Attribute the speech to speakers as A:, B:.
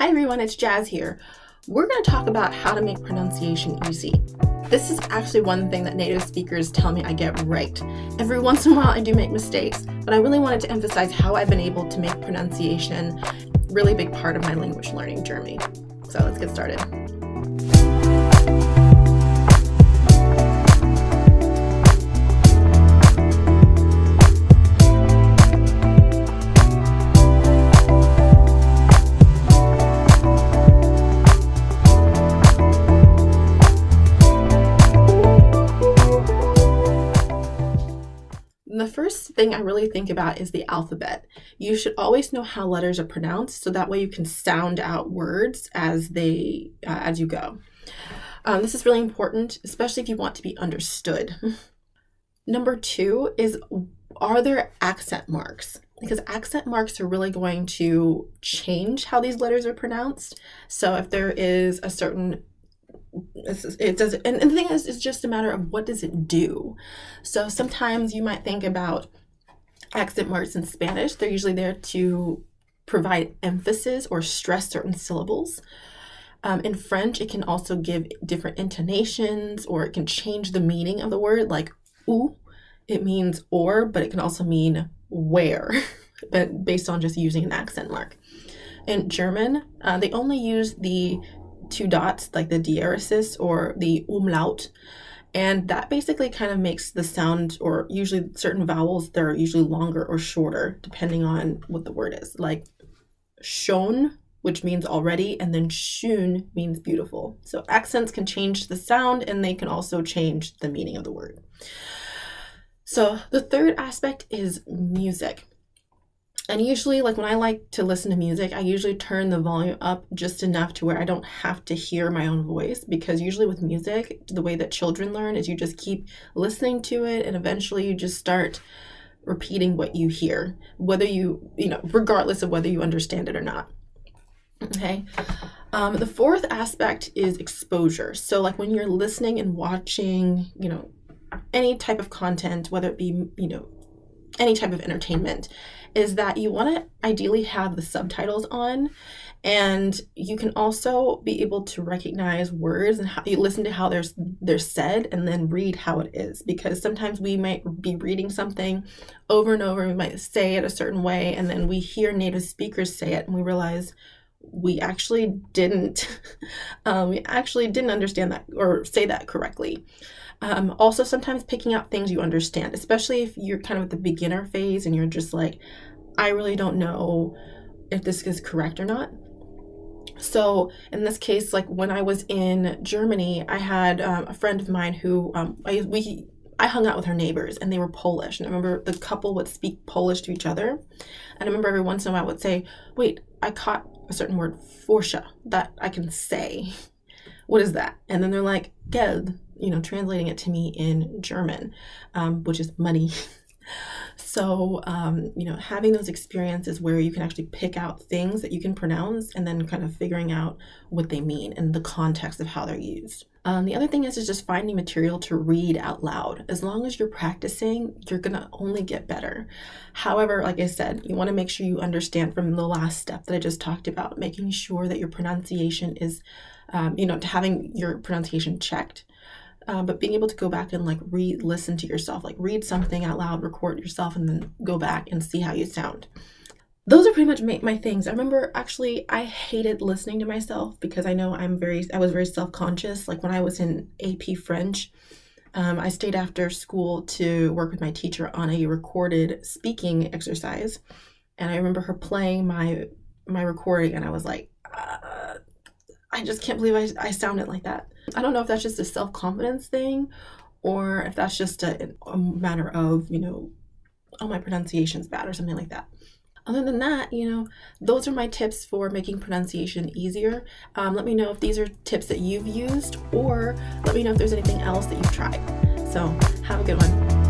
A: Hi everyone, it's Jazz here. We're going to talk about how to make pronunciation easy. This is actually one thing that native speakers tell me I get right. Every once in a while I do make mistakes, but I really wanted to emphasize how I've been able to make pronunciation a really big part of my language learning journey. So let's get started. The first thing I really think about is the alphabet. You should always know how letters are pronounced, so that way you can sound out words as you go. This is really important, especially if you want to be understood. Number 2 is, are there accent marks? Because accent marks are really going to change how these letters are pronounced. So if there is a certain it does, and the thing is, it's just a matter of what does it do. So sometimes you might think about accent marks in Spanish. They're usually there to provide emphasis or stress certain syllables. In French, it can also give different intonations, or it can change the meaning of the word. Like ou, it means or, but it can also mean where, but based on just using an accent mark. In German, they only use the 2 dots, like the diaeresis or the umlaut, and that basically kind of makes the sound, or usually certain vowels, they're usually longer or shorter depending on what the word is, like schon, which means already, and then schön means beautiful. So accents can change the sound, and they can also change the meaning of the word. So the third aspect is music. And usually, like when I like to listen to music, I usually turn the volume up just enough to where I don't have to hear my own voice, because usually with music, the way that children learn is you just keep listening to it, and eventually you just start repeating what you hear, whether regardless of whether you understand it or not. Okay. The fourth aspect is exposure. So like when you're listening and watching, any type of content, whether it be, any type of entertainment, is that you want to ideally have the subtitles on, and you can also be able to recognize words and how you listen to how they're said, and then read how it is, because sometimes we might be reading something over and over, we might say it a certain way, and then we hear native speakers say it and we realize we actually didn't understand that or say that correctly. Also, sometimes picking out things you understand, especially if you're kind of at the beginner phase and you're just like, I really don't know if this is correct or not. So in this case, like when I was in Germany, I had a friend of mine who I hung out with her neighbors, and they were Polish. And I remember the couple would speak Polish to each other. And I remember every once in a while I would say, wait, I caught a certain word, forscha, that I can say. What is that? And then they're like, Geld, translating it to me in German, which is money. So, having those experiences where you can actually pick out things that you can pronounce, and then kind of figuring out what they mean and the context of how they're used. The other thing is just finding material to read out loud. As long as you're practicing, you're going to only get better. However, like I said, you want to make sure you understand from the last step that I just talked about, making sure that your pronunciation is, having your pronunciation checked. But being able to go back and listen to yourself, like read something out loud, record yourself, and then go back and see how you sound. Those are pretty much my things. I remember actually I hated listening to myself, because I know I was very self-conscious. Like when I was in AP French, I stayed after school to work with my teacher on a recorded speaking exercise. And I remember her playing my recording, and I was like, I just can't believe I sounded like that. I don't know if that's just a self-confidence thing, or if that's just a matter of, oh, my pronunciation's bad or something like that. Other than that, those are my tips for making pronunciation easier. Let me know if these are tips that you've used, or let me know if there's anything else that you've tried. So have a good one.